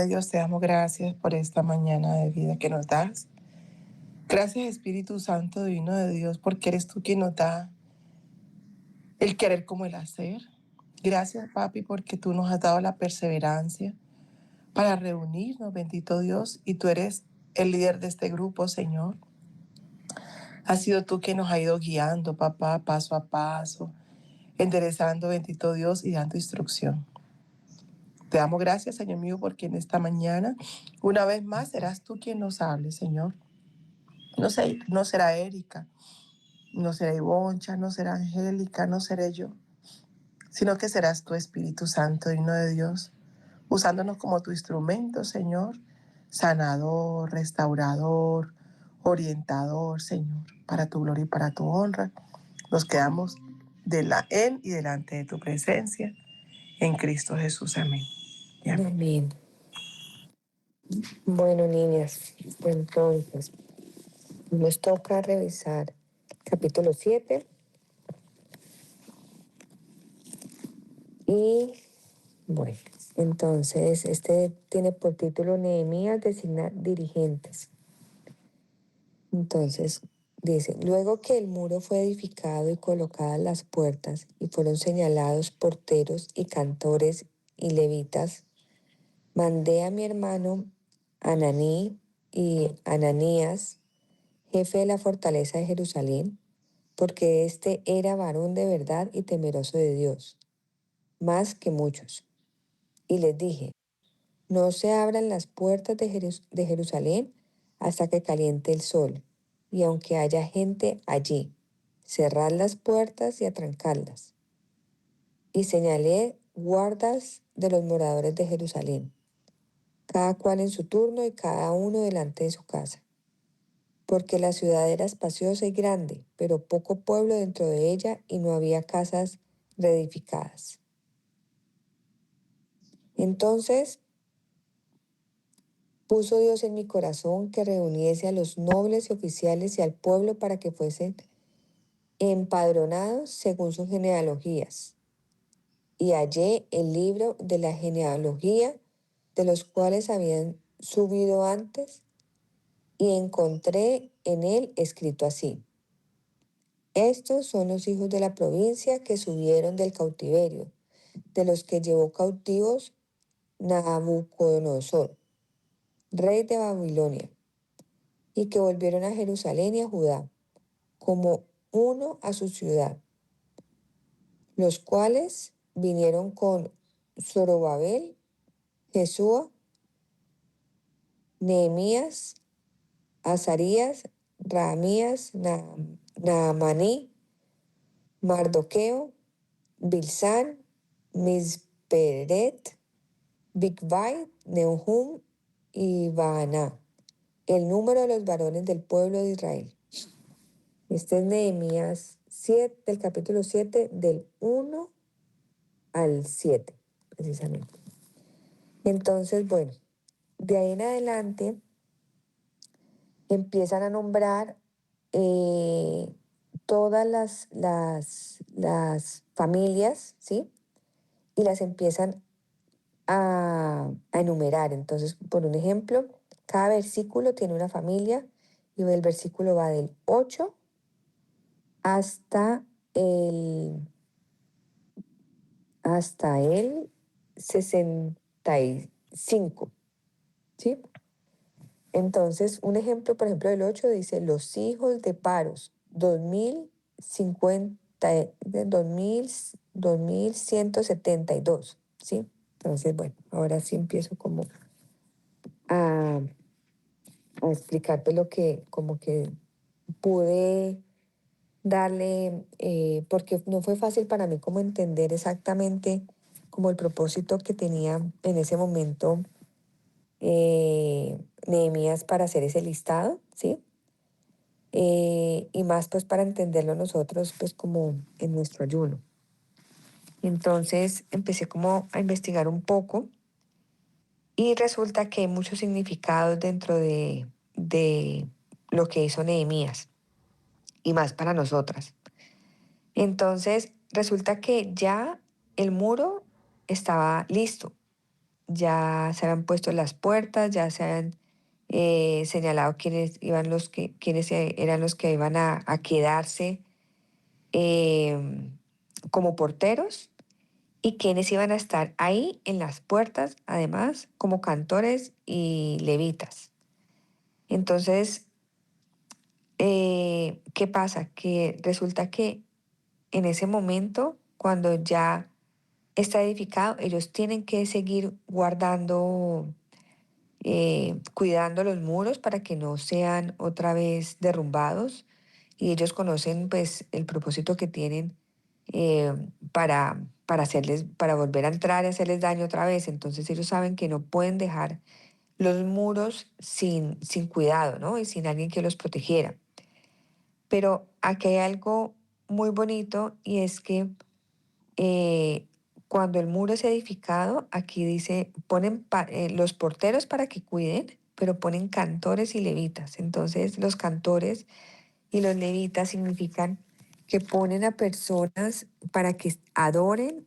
Dios, te damos gracias por esta mañana de vida que nos das. Gracias, Espíritu Santo Divino de Dios, porque eres tú quien nos da el querer como el hacer. Gracias, Papi, porque tú nos has dado la perseverancia para reunirnos, bendito Dios, y tú eres el líder de este grupo, Señor. Has sido tú quien nos ha ido guiando, papá, paso a paso, enderezando, bendito Dios, y dando instrucción. Te damos gracias, Señor mío, porque en esta mañana, una vez más, serás tú quien nos hable, Señor. No será Erika, no será Ivoncha, no será Angélica, no seré yo, sino que serás tu Espíritu Santo, digno de Dios, usándonos como tu instrumento, Señor, sanador, restaurador, orientador, Señor, para tu gloria y para tu honra. Nos quedamos en y delante de tu presencia, en Cristo Jesús. Amén. Y amén. Amén. Bueno, niñas, entonces nos toca revisar capítulo 7 y bueno, entonces este tiene por título Nehemías designa dirigentes. Entonces dice, luego que el muro fue edificado y colocadas las puertas y fueron señalados porteros y cantores y levitas, mandé a mi hermano Ananí y Ananías, jefe de la fortaleza de Jerusalén, porque éste era varón de verdad y temeroso de Dios, más que muchos. Y les dije, no se abran las puertas de Jerusalén hasta que caliente el sol, y aunque haya gente allí, cerrad las puertas y atrancadlas. Y señalé guardas de los moradores de Jerusalén, cada cual en su turno y cada uno delante de su casa. Porque la ciudad era espaciosa y grande, pero poco pueblo dentro de ella y no había casas reedificadas. Entonces puso Dios en mi corazón que reuniese a los nobles y oficiales y al pueblo para que fuesen empadronados según sus genealogías. Y hallé el libro de la genealogía de los cuales habían subido antes y encontré en él escrito así. Estos son los hijos de la provincia que subieron del cautiverio, de los que llevó cautivos Nabucodonosor, rey de Babilonia, y que volvieron a Jerusalén y a Judá, como uno a su ciudad, los cuales vinieron con Zorobabel, Jesúa, Nehemías, Azarías, Raamías, Naamaní, Mardoqueo, Bilsán, Misperet, Bigvai, Nehum y Baaná, el número de los varones del pueblo de Israel. Este es Nehemías 7, del capítulo 7, del 1 al 7, precisamente. Entonces, bueno, de ahí en adelante empiezan a nombrar todas las familias, ¿sí? Y las empiezan a enumerar. Entonces, por un ejemplo, cada versículo tiene una familia y el versículo va del 8 hasta el 65, ¿sí? Entonces, un ejemplo, por ejemplo, del 8 dice, los hijos de Paros, 2172, ¿sí? Entonces, bueno, ahora sí empiezo como a, a explicarte lo que como que pude darle, porque no fue fácil para mí como entender exactamente como el propósito que tenía en ese momento Nehemías para hacer ese listado, ¿sí? Y más pues para entenderlo nosotros pues como en nuestro ayuno. Entonces empecé como a investigar un poco y resulta que hay muchos significados dentro de lo que hizo Nehemías y más para nosotras. Entonces resulta que ya el muro estaba listo, ya se habían puesto las puertas, ya se habían señalado quiénes eran los que iban a quedarse como porteros y quiénes iban a estar ahí en las puertas, además, como cantores y levitas. Entonces, ¿qué pasa? Que resulta que en ese momento, cuando ya está edificado, ellos tienen que seguir guardando, cuidando los muros para que no sean otra vez derrumbados. Y ellos conocen pues el propósito que tienen para volver a entrar y hacerles daño otra vez. Entonces ellos saben que no pueden dejar los muros sin cuidado, ¿no? Y sin alguien que los protegiera. Pero aquí hay algo muy bonito y es que eh, cuando el muro es edificado, aquí dice, ponen los porteros para que cuiden, pero ponen cantores y levitas. Entonces los cantores y los levitas significan que ponen a personas para que adoren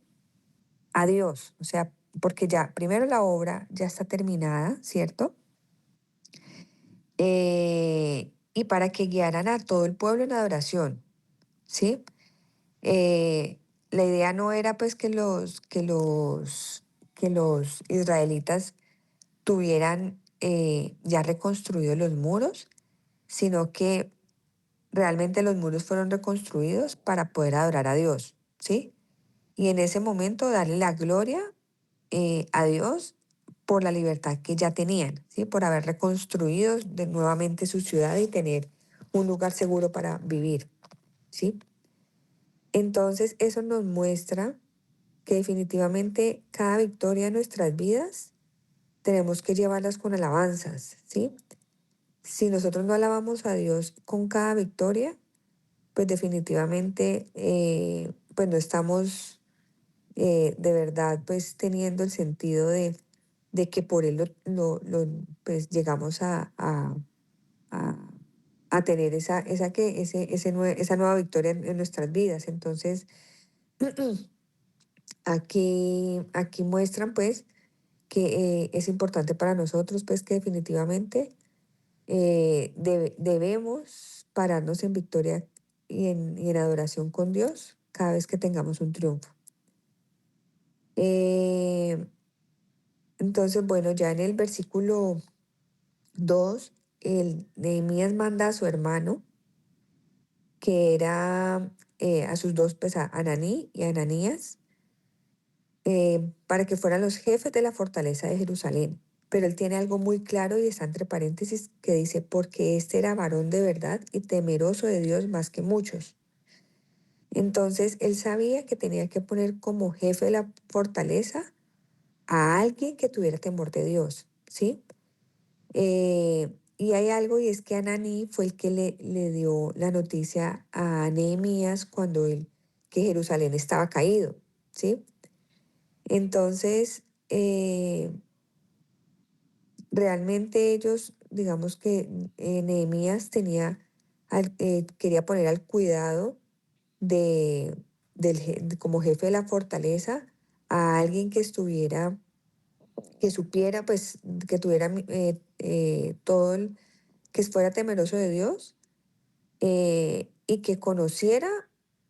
a Dios. O sea, porque ya, primero la obra ya está terminada, ¿cierto? Y para que guiaran a todo el pueblo en adoración, ¿sí? La idea no era pues que los israelitas tuvieran ya reconstruidos los muros, sino que realmente los muros fueron reconstruidos para poder adorar a Dios, ¿sí? Y en ese momento darle la gloria a Dios por la libertad que ya tenían, ¿sí? Por haber reconstruido nuevamente su ciudad y tener un lugar seguro para vivir, ¿sí? Entonces eso nos muestra que definitivamente cada victoria en nuestras vidas tenemos que llevarlas con alabanzas, ¿sí? Si nosotros no alabamos a Dios con cada victoria, pues definitivamente pues no estamos de verdad pues teniendo el sentido de que por Él pues llegamos a- a tener esa nueva victoria en nuestras vidas. Entonces, aquí muestran pues que es importante para nosotros pues que definitivamente debemos pararnos en victoria y en adoración con Dios cada vez que tengamos un triunfo. Eh, entonces, bueno, ya en el versículo 2 el Nehemías manda a su hermano, que era a sus dos, pues a Ananí y a Ananías, para que fueran los jefes de la fortaleza de Jerusalén. Pero él tiene algo muy claro y está entre paréntesis que dice, porque este era varón de verdad y temeroso de Dios más que muchos. Entonces él sabía que tenía que poner como jefe de la fortaleza a alguien que tuviera temor de Dios, ¿sí? Y hay algo y es que Ananí fue el que le dio la noticia a Nehemías que Jerusalén estaba caído, ¿sí? Entonces, realmente ellos, digamos que Nehemías quería poner al cuidado como jefe de la fortaleza a alguien que supiera, pues, que tuviera que fuera temeroso de Dios y que conociera,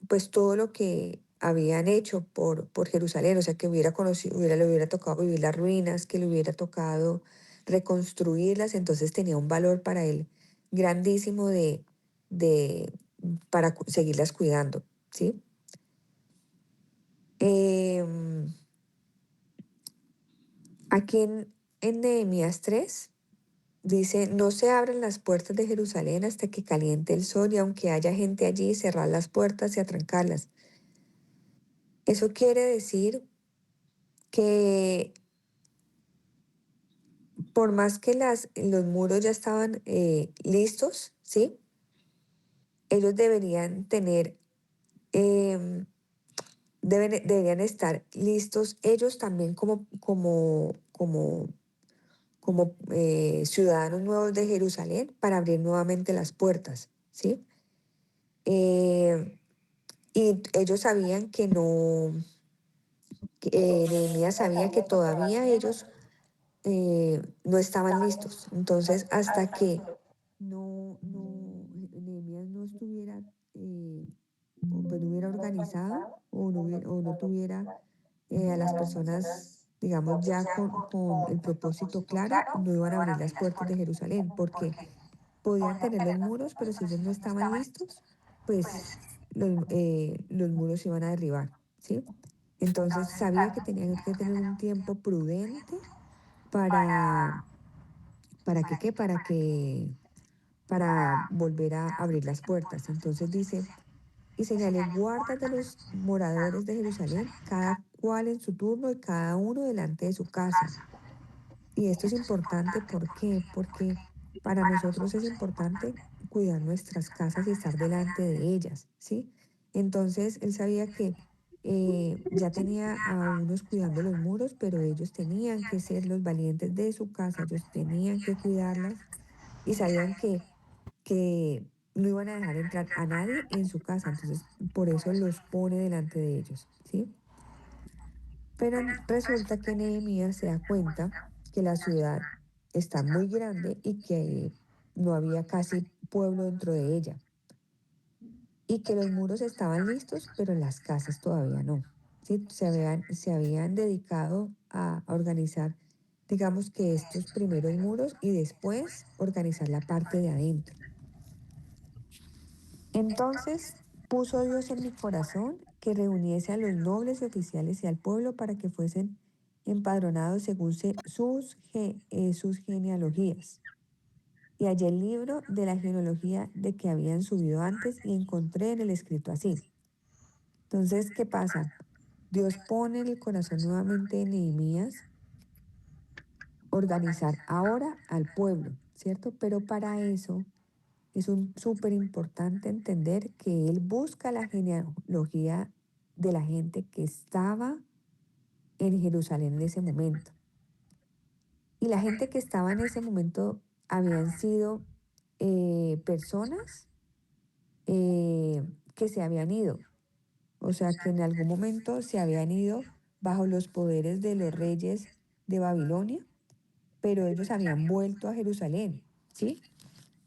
pues, todo lo que habían hecho por Jerusalén, o sea, que hubiera conocido, le hubiera tocado vivir las ruinas, que le hubiera tocado reconstruirlas, entonces tenía un valor para él grandísimo de, para seguirlas cuidando, ¿sí? Em, Aquí en Nehemías 3 dice, no se abren las puertas de Jerusalén hasta que caliente el sol y aunque haya gente allí, cerrar las puertas y atrancarlas. Eso quiere decir que por más que los muros ya estaban listos, ¿sí? Ellos deberían em, deberían estar listos ellos también como ciudadanos nuevos de Jerusalén para abrir nuevamente las puertas, ¿sí? Y ellos sabían que no, Nehemías sabía que todavía ellos no estaban listos. Entonces, hasta que Nehemías no estuviera, pues no hubiera organizado o no tuviera a las personas, digamos, ya con el propósito claro, no iban a abrir las puertas de Jerusalén, porque podían tener los muros, pero si ellos no estaban listos, pues los muros se iban a derribar, ¿sí? Entonces sabía que tenían que tener un tiempo prudente para, ¿para que qué? Para volver a abrir las puertas. Entonces dice, y señalé guardas de los moradores de Jerusalén, cada cual en su turno y cada uno delante de su casa. Y esto es importante, ¿por qué? Porque para nosotros es importante cuidar nuestras casas y estar delante de ellas, ¿sí? Entonces él sabía que ya tenía a unos cuidando los muros, pero ellos tenían que ser los valientes de su casa, ellos tenían que cuidarlas y sabían que no iban a dejar entrar a nadie en su casa, entonces por eso los pone delante de ellos, ¿sí? Pero resulta que Nehemías se da cuenta que la ciudad está muy grande y que no había casi pueblo dentro de ella y que los muros estaban listos, pero las casas todavía no. ¿Sí? Se habían dedicado a organizar, digamos que estos primeros muros y después organizar la parte de adentro. Entonces puso Dios en mi corazón que reuniese a los nobles y oficiales y al pueblo para que fuesen empadronados según sus genealogías. Y hallé el libro de la genealogía de que habían subido antes y encontré en el escrito así. Entonces, ¿qué pasa? Dios pone en el corazón nuevamente de Nehemías organizar ahora al pueblo, ¿cierto? Pero para eso es súper importante entender que él busca la genealogía de la gente que estaba en Jerusalén en ese momento. Y la gente que estaba en ese momento habían sido personas que se habían ido, o sea, que en algún momento se habían ido bajo los poderes de los reyes de Babilonia, pero ellos habían vuelto a Jerusalén, ¿sí?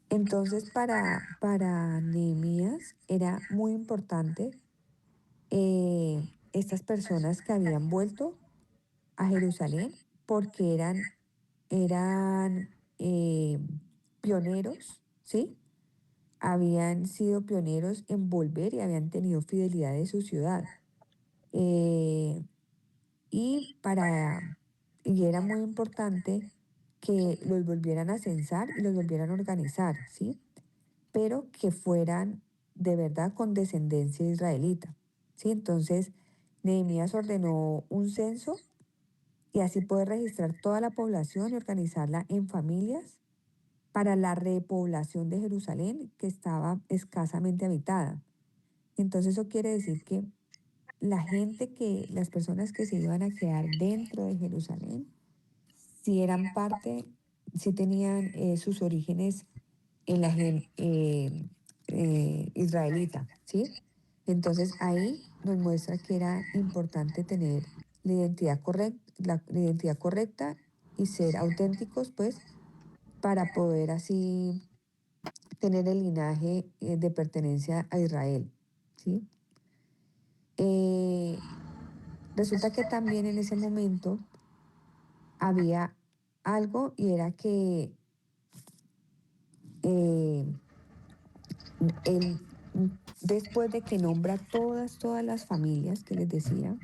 Entonces, para Nehemías era muy importante estas personas que habían vuelto a Jerusalén porque eran pioneros, ¿sí? Habían sido pioneros en volver y habían tenido fidelidad de su ciudad. Eh, y, para, y era muy importante que los volvieran a censar y los volvieran a organizar, ¿sí? Pero que fueran de verdad con descendencia israelita, ¿sí? Entonces, Nehemías ordenó un censo y así poder registrar toda la población y organizarla en familias para la repoblación de Jerusalén, que estaba escasamente habitada. Entonces, eso quiere decir que las personas que se iban a quedar dentro de Jerusalén, si eran parte, si tenían sus orígenes en la israelita, ¿sí? Entonces ahí nos muestra que era importante tener la identidad correcta y ser auténticos, pues, para poder así tener el linaje de pertenencia a Israel, ¿sí? Eh, Resulta que también en ese momento había algo y era que eh, él, después de que nombra todas las familias que les decía,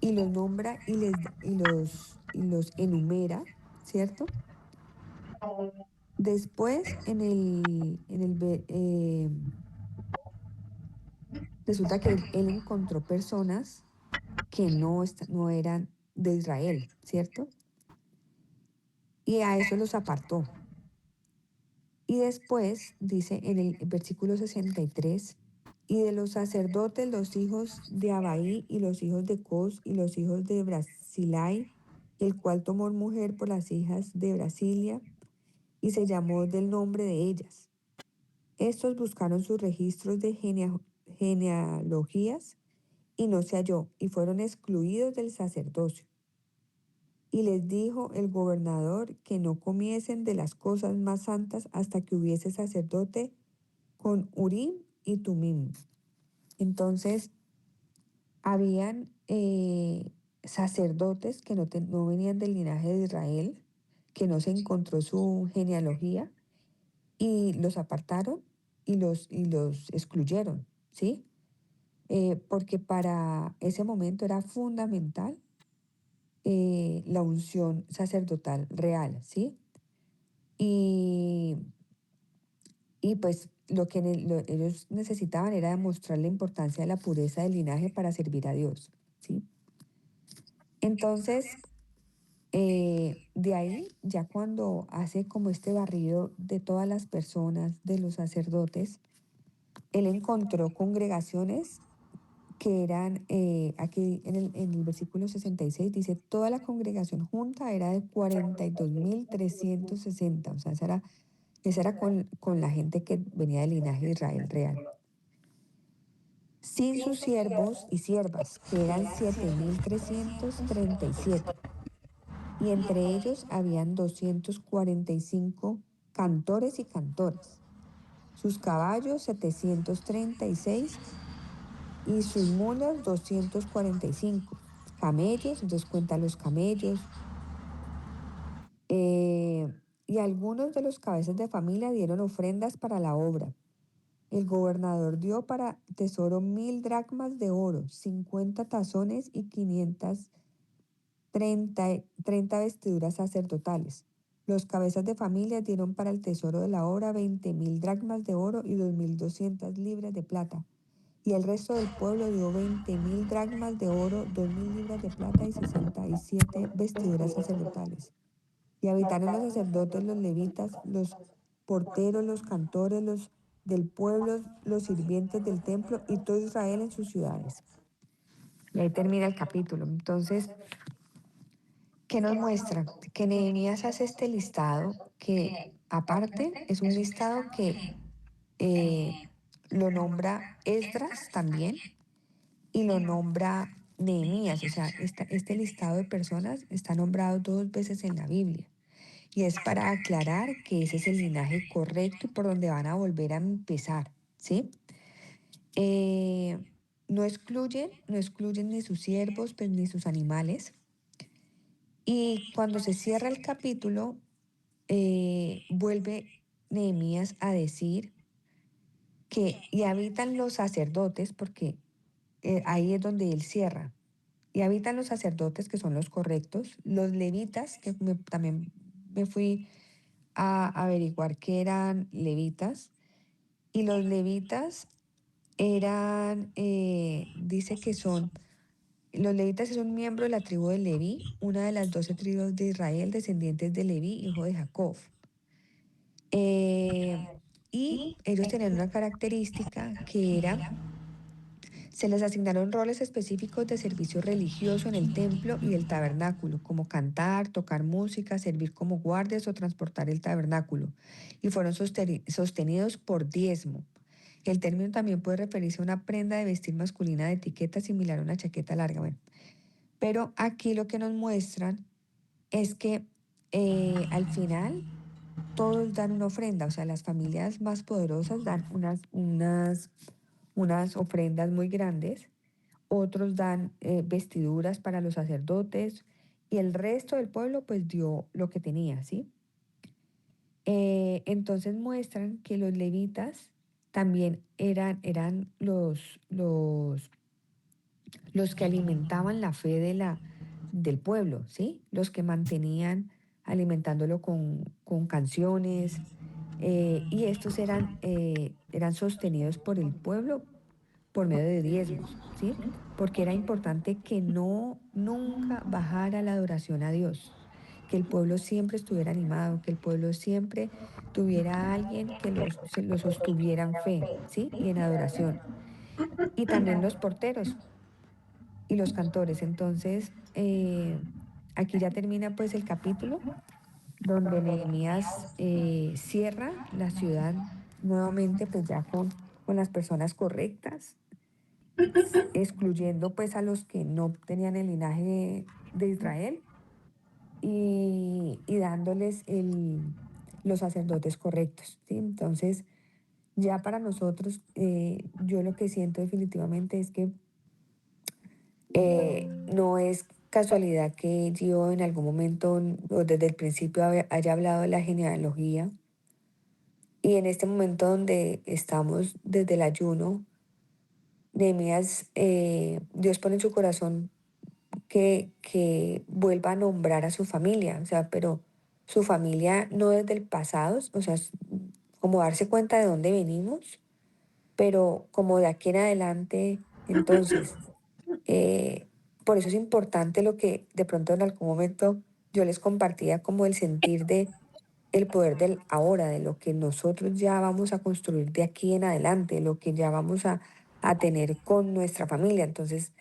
y los nombra y los enumera, ¿cierto? Después, resulta que él encontró personas que no eran de Israel, ¿cierto? Y a eso los apartó. Y después dice en el versículo 63, y de los sacerdotes, los hijos de Abaí y los hijos de Cos y los hijos de Brasilai, el cual tomó mujer por las hijas de Brasilia y se llamó del nombre de ellas. Estos buscaron sus registros de genealogías y no se halló y fueron excluidos del sacerdocio. Y les dijo el gobernador que no comiesen de las cosas más santas hasta que hubiese sacerdote con Urim y Tumim. Entonces, habían sacerdotes que no venían del linaje de Israel, que no se encontró su genealogía, y los apartaron y los excluyeron, ¿sí? Porque para ese momento era fundamental la unción sacerdotal real, ¿sí? Y, y pues lo que ellos necesitaban era demostrar la importancia de la pureza del linaje para servir a Dios, ¿sí? Entonces, de ahí, ya cuando hace como este barrido de todas las personas, de los sacerdotes, él encontró congregaciones que eran, aquí en el versículo 66 dice, toda la congregación junta era de 42.360, o sea, esa era con la gente que venía del linaje de Israel real, sin sus siervos y siervas, que eran 7.337, y entre ellos habían 245 cantores y cantoras, sus caballos 736 y sus mulas 245 camellos, entonces cuenta los camellos. Y algunos de los cabezas de familia dieron ofrendas para la obra. El gobernador dio para tesoro 1.000 dracmas de oro, 50 tazones y 530 vestiduras sacerdotales. Los cabezas de familia dieron para el tesoro de la obra 20.000 dracmas de oro y 2.200 libras de plata. Y el resto del pueblo dio 20.000 dracmas de oro, 2.000 libras de plata y 67 vestiduras sacerdotales. Y habitaron los sacerdotes, los levitas, los porteros, los cantores, los del pueblo, los sirvientes del templo y todo Israel en sus ciudades. Y ahí termina el capítulo. Entonces, ¿qué nos muestra? Que Nehemías hace este listado que aparte es un listado que eh, lo nombra Esdras también y lo nombra Nehemías. O sea, este listado de personas está nombrado 2 veces en la Biblia. Y es para aclarar que ese es el linaje correcto y por donde van a volver a empezar, ¿sí? Eh, no excluyen ni sus siervos, pues, ni sus animales. Y cuando se cierra el capítulo, vuelve Nehemías a decir que, y habitan los sacerdotes, porque ahí es donde él cierra, y habitan los sacerdotes que son los correctos, los levitas, que también me fui a averiguar que eran levitas, y los levitas eran, dice que los levitas es un miembro de la tribu de Leví, una de las 12 tribus de Israel, descendientes de Leví, hijo de Jacob. Eh, y ellos tenían una característica que era, se les asignaron roles específicos de servicio religioso en el templo y el tabernáculo, como cantar, tocar música, servir como guardias o transportar el tabernáculo, y fueron sostenidos por diezmo. El término también puede referirse a una prenda de vestir masculina de etiqueta similar a una chaqueta larga. Bueno, pero aquí lo que nos muestran es que al final todos dan una ofrenda, o sea, las familias más poderosas dan unas ofrendas muy grandes, otros dan vestiduras para los sacerdotes y el resto del pueblo pues dio lo que tenía, ¿sí? Entonces muestran que los levitas también eran los que alimentaban la fe del pueblo, ¿sí? Los que mantenían alimentándolo con canciones, y estos eran sostenidos por el pueblo por medio de diezmos, ¿sí? Porque era importante que no nunca bajara la adoración a Dios, que el pueblo siempre estuviera animado, que el pueblo siempre tuviera a alguien que los sostuviera en fe, ¿sí? Y en adoración. Y también los porteros y los cantores. Entonces, aquí ya termina pues el capítulo donde Nehemías cierra la ciudad nuevamente pues ya con las personas correctas, excluyendo pues a los que no tenían el linaje de Israel, y dándoles los sacerdotes correctos, ¿sí? Entonces, ya para nosotros, yo lo que siento definitivamente es que no es casualidad que yo en algún momento o desde el principio haya hablado de la genealogía y en este momento donde estamos desde el ayuno, Nehemías, Dios pone en su corazón que vuelva a nombrar a su familia, o sea, pero su familia no desde el pasado, o sea, como darse cuenta de dónde venimos, pero como de aquí en adelante, entonces, eh, por eso es importante lo que de pronto en algún momento yo les compartía como el sentir de el poder del ahora, de lo que nosotros ya vamos a construir de aquí en adelante, lo que ya vamos a tener con nuestra familia. Entonces,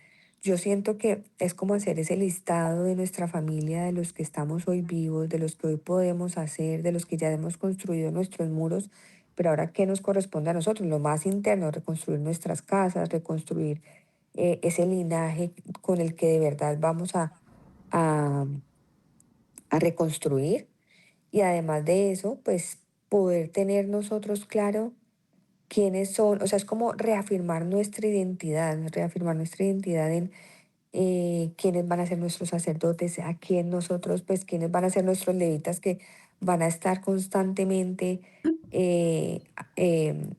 yo siento que es como hacer ese listado de nuestra familia, de los que estamos hoy vivos, de los que hoy podemos hacer, de los que ya hemos construido nuestros muros, pero ahora, ¿qué nos corresponde a nosotros? Lo más interno, reconstruir nuestras casas, reconstruir ese linaje con el que de verdad vamos a, a reconstruir y además de eso, pues poder tener nosotros claro quiénes son, o sea, es como reafirmar nuestra identidad en quiénes van a ser nuestros sacerdotes, a quién nosotros, pues quiénes van a ser nuestros levitas que van a estar constantemente eh, eh,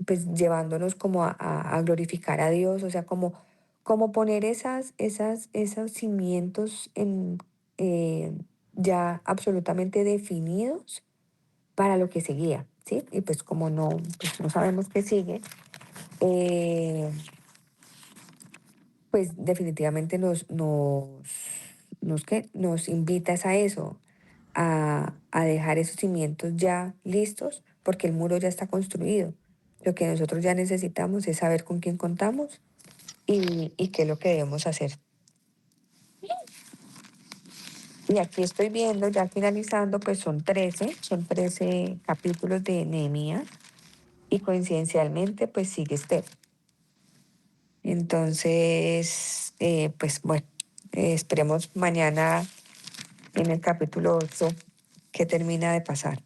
pues llevándonos como a glorificar a Dios, o sea, como poner esos cimientos eh, ya absolutamente definidos para lo que seguía, ¿sí? Y pues como no, pues no sabemos qué sigue, eh, pues definitivamente nos invitas a eso, a dejar esos cimientos ya listos, porque el muro ya está construido. Lo que nosotros ya necesitamos es saber con quién contamos y qué es lo que debemos hacer. Y aquí estoy viendo, ya finalizando, pues son trece capítulos de Nehemías y coincidencialmente pues sigue Esther. Entonces, pues bueno, esperemos mañana en el capítulo 8 que termina de pasar.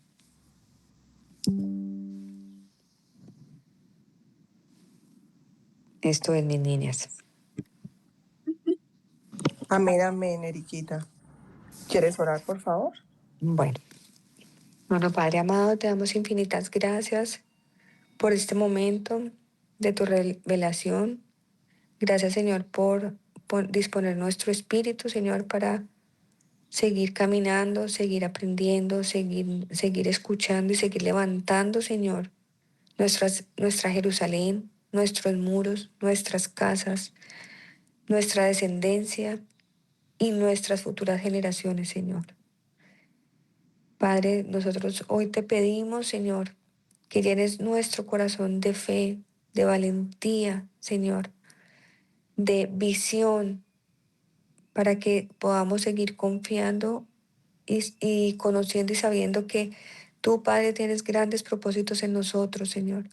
Esto es mis niñas. Amén, amén, Eriquita. ¿Quieres orar, por favor? Bueno, bueno, Padre amado, te damos infinitas gracias por este momento de tu revelación. Gracias, Señor, por disponer nuestro espíritu, Señor, para seguir caminando, seguir aprendiendo, seguir escuchando y seguir levantando, Señor, nuestra Jerusalén, nuestros muros, nuestras casas, nuestra descendencia y nuestras futuras generaciones, Señor. Padre, nosotros hoy te pedimos, Señor, que llenes nuestro corazón de fe, de valentía, Señor, de visión, para que podamos seguir confiando y conociendo y sabiendo que tú, Padre, tienes grandes propósitos en nosotros, Señor.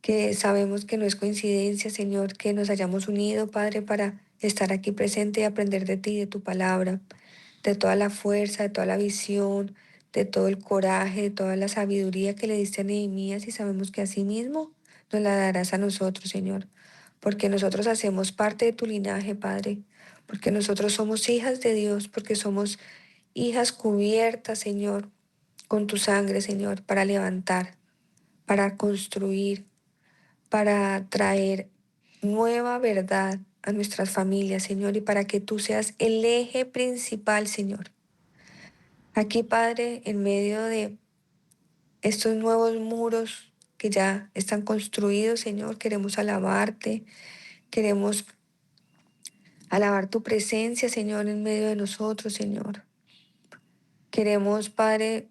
Que sabemos que no es coincidencia, Señor, que nos hayamos unido, Padre, para estar aquí presente y aprender de ti, de tu palabra, de toda la fuerza, de toda la visión, de todo el coraje, de toda la sabiduría que le diste a Nehemías y sabemos que así mismo nos la darás a nosotros, Señor, porque nosotros hacemos parte de tu linaje, Padre, porque nosotros somos hijas de Dios, porque somos hijas cubiertas, Señor, con tu sangre, Señor, para levantar, para construir, para traer nueva verdad a nuestras familias, Señor, y para que tú seas el eje principal, Señor. Aquí, Padre, en medio de estos nuevos muros que ya están construidos, Señor, queremos alabarte, queremos alabar tu presencia, Señor, en medio de nosotros, Señor. Queremos, Padre,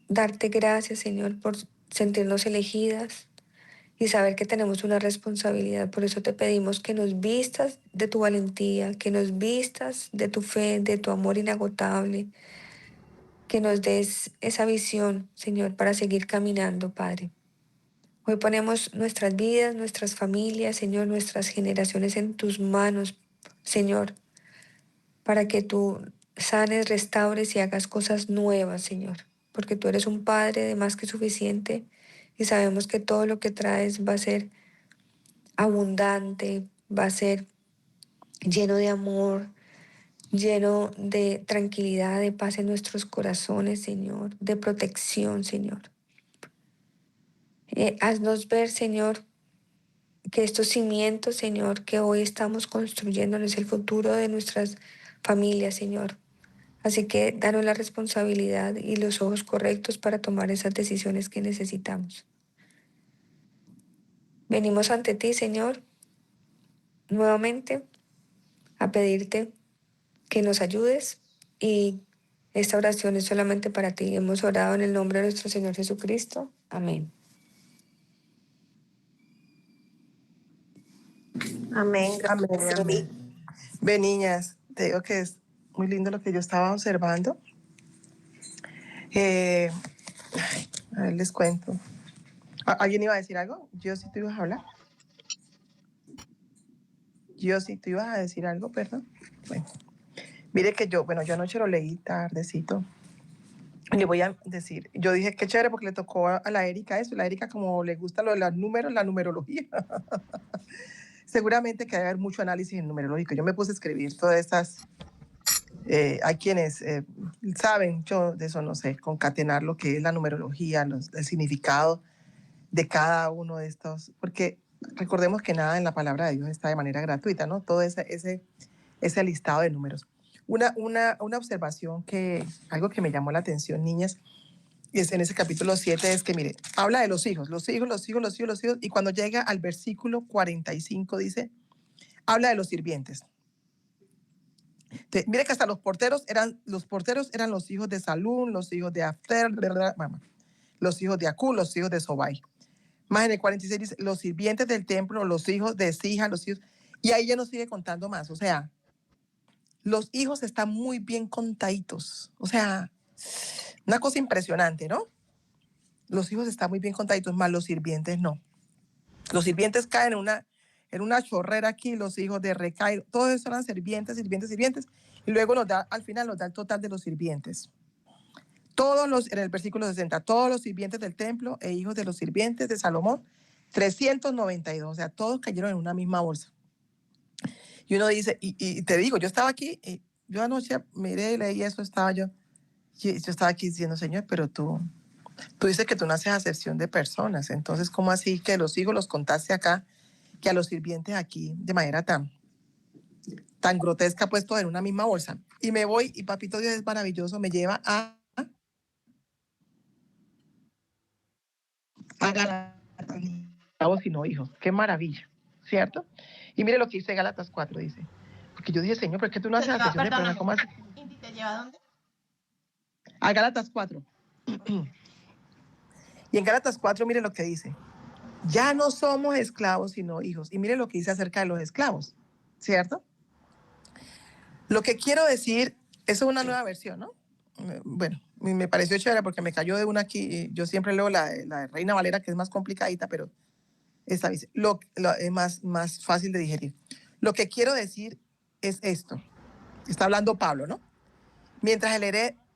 darte gracias, Señor, por sentirnos elegidas y saber que tenemos una responsabilidad. Por eso te pedimos que nos vistas de tu valentía, que nos vistas de tu fe, de tu amor inagotable, que nos des esa visión, Señor, para seguir caminando, Padre. Hoy ponemos nuestras vidas, nuestras familias, Señor, nuestras generaciones en tus manos, Señor, para que tú sanes, restaures y hagas cosas nuevas, Señor, porque tú eres un Padre de más que suficiente y sabemos que todo lo que traes va a ser abundante, va a ser lleno de amor, lleno de tranquilidad, de paz en nuestros corazones, Señor, de protección, Señor. Haznos ver, Señor, que estos cimientos, Señor, que hoy estamos construyendo es el futuro de nuestras familias, Señor. Así que danos la responsabilidad y los ojos correctos para tomar esas decisiones que necesitamos. Venimos ante ti, Señor, nuevamente a pedirte que nos ayudes y esta oración es solamente para ti. Hemos orado en el nombre de nuestro Señor Jesucristo. Amén. Amén. Amén, amén. Ve, niñas, te digo que es muy lindo lo que yo estaba observando. A ver, les cuento. ¿Alguien iba a decir algo? Yo sí, tú ibas a hablar. Yo sí, tú ibas a decir algo, perdón. Bueno, mire que yo anoche lo leí tardecito. Le voy a decir, yo dije qué chévere porque le tocó a la Erika eso. La Erika, como le gusta lo de los números, la numerología. Seguramente que debe haber mucho análisis en numerológico. Yo me puse a escribir todas estas. Hay quienes saben, yo de eso no sé, concatenar lo que es la numerología, el significado de cada uno de estos, porque recordemos que nada en la palabra de Dios está de manera gratuita, ¿no? Todo ese listado de números. Una observación algo que me llamó la atención, niñas, es en ese capítulo 7, es que, mire, habla de los hijos, y cuando llega al versículo 45 dice, habla de los sirvientes. Mire que hasta los porteros eran los hijos de Salún, los hijos de After, los hijos de Acú, los hijos de Sobai. Más en el 46 dice, los sirvientes del templo, los hijos de Sija, los hijos... Y ahí ya nos sigue contando más. O sea, los hijos están muy bien contaditos. O sea, una cosa impresionante, ¿no? Los hijos están muy bien contaditos, más los sirvientes no. Los sirvientes caen en una chorrera aquí, los hijos de Recairo, todos esos eran sirvientes, y luego al final nos da el total de los sirvientes. En el versículo 60, todos los sirvientes del templo e hijos de los sirvientes de Salomón, 392, o sea, todos cayeron en una misma bolsa. Y uno dice, y te digo, yo estaba aquí, yo anoche miré, leí eso, yo estaba aquí diciendo, Señor, pero tú dices que tú no haces acepción de personas, entonces, ¿cómo así que los hijos los contaste acá, que a los sirvientes aquí, de manera tan grotesca, puesto en una misma bolsa? Y me voy, y Papito Dios es maravilloso, me lleva a Gálatas, sino hijos. Qué maravilla, ¿cierto? Y mire lo que dice Gálatas 4, dice. Porque yo dije, Señor, ¿pero es que tú no haces acepción de personas? ¿Cómo así? ¿Te lleva a dónde? A Gálatas 4. Y en Gálatas 4, mire lo que dice. Ya no somos esclavos, sino hijos. Y mire lo que dice acerca de los esclavos, ¿cierto? Lo que quiero decir, eso es una nueva versión, ¿no? Bueno, me pareció chévere porque me cayó de una aquí. Yo siempre leo la de Reina Valera, que es más complicadita, pero esta dice, es más fácil de digerir. Lo que quiero decir es esto. Está hablando Pablo, ¿no?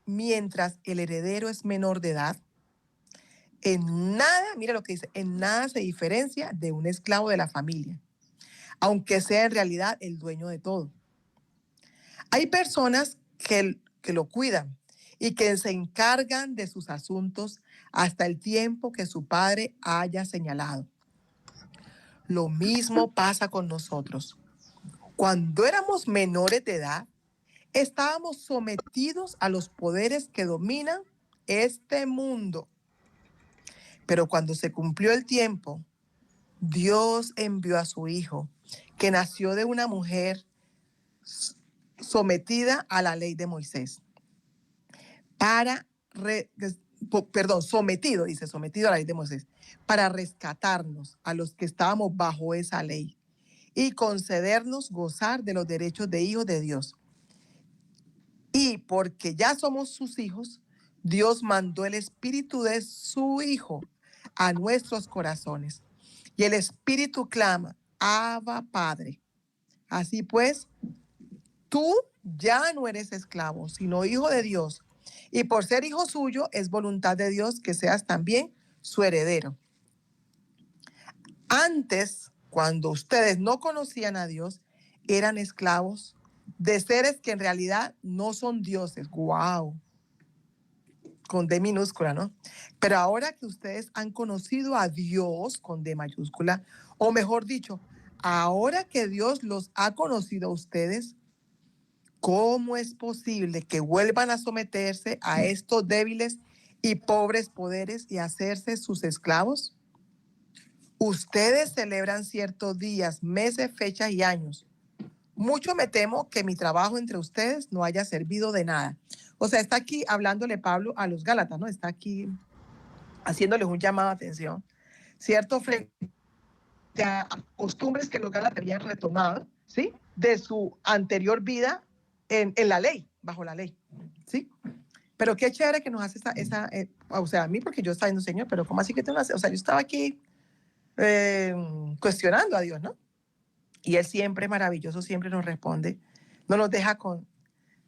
Mientras el heredero es menor de edad, en nada, mira lo que dice, en nada se diferencia de un esclavo de la familia, aunque sea en realidad el dueño de todo. Hay personas que lo cuidan y que se encargan de sus asuntos hasta el tiempo que su padre haya señalado. Lo mismo pasa con nosotros. Cuando éramos menores de edad, estábamos sometidos a los poderes que dominan este mundo. Pero cuando se cumplió el tiempo, Dios envió a su Hijo, que nació de una mujer sometida a la ley de Moisés, sometido a la ley de Moisés, para rescatarnos a los que estábamos bajo esa ley y concedernos gozar de los derechos de hijos de Dios. Y porque ya somos sus hijos, Dios mandó el Espíritu de su Hijo a nuestros corazones. Y el Espíritu clama, Abba, Padre. Así pues, tú ya no eres esclavo, sino hijo de Dios. Y por ser hijo suyo, es voluntad de Dios que seas también su heredero. Antes, cuando ustedes no conocían a Dios, eran esclavos de seres que en realidad no son dioses. ¡Wow! Con D minúscula, ¿no? Pero ahora que ustedes han conocido a Dios con D mayúscula, o mejor dicho, ahora que Dios los ha conocido a ustedes, ¿cómo es posible que vuelvan a someterse a estos débiles y pobres poderes y hacerse sus esclavos? Ustedes celebran ciertos días, meses, fechas y años. Mucho me temo que mi trabajo entre ustedes no haya servido de nada. O sea, está aquí hablándole Pablo a los Gálatas, ¿no? Está aquí haciéndoles un llamado de atención, ¿cierto? Frente a costumbres que los Gálatas habían retomado, ¿sí? De su anterior vida en la ley, bajo la ley, ¿sí? Pero qué chévere que nos hace o sea, a mí porque yo estaba diciendo, Señor, pero ¿cómo así que te hace? O sea, yo estaba aquí cuestionando a Dios, ¿no? Y Él siempre maravilloso, siempre nos responde, no nos deja con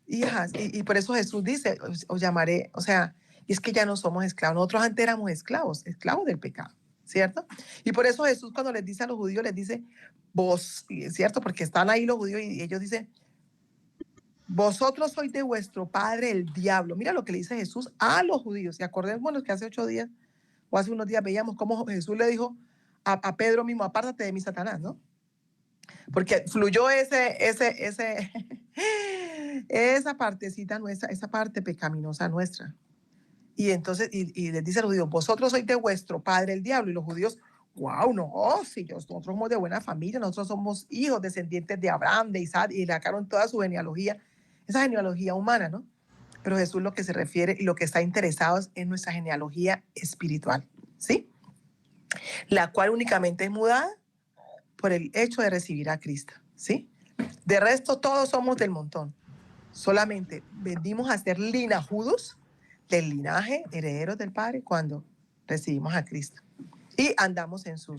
hijas. Y por eso Jesús dice, os llamaré, o sea, y es que ya no somos esclavos. Nosotros antes éramos esclavos, esclavos del pecado, ¿cierto? Y por eso Jesús cuando les dice a los judíos, les dice, vos, ¿cierto? Porque están ahí los judíos y ellos dicen, vosotros sois de vuestro padre el diablo. Mira lo que le dice Jesús a los judíos. Y acordémonos que hace 8 días o hace unos días veíamos cómo Jesús le dijo a Pedro mismo, apártate de mí, Satanás, ¿no? Porque fluyó esa partecita nuestra, esa parte pecaminosa nuestra. Y entonces, y les dice a los judíos, vosotros sois de vuestro padre el diablo. Y los judíos, wow, no, si nosotros somos de buena familia, nosotros somos hijos descendientes de Abraham, de Isaac, y le sacaron toda su genealogía, esa genealogía humana, ¿no? Pero Jesús lo que se refiere y lo que está interesado es en nuestra genealogía espiritual, ¿sí? La cual únicamente es mudada por el hecho de recibir a Cristo, ¿sí? De resto, todos somos del montón. Solamente venimos a ser linajudos del linaje, herederos del Padre, cuando recibimos a Cristo. Y andamos en su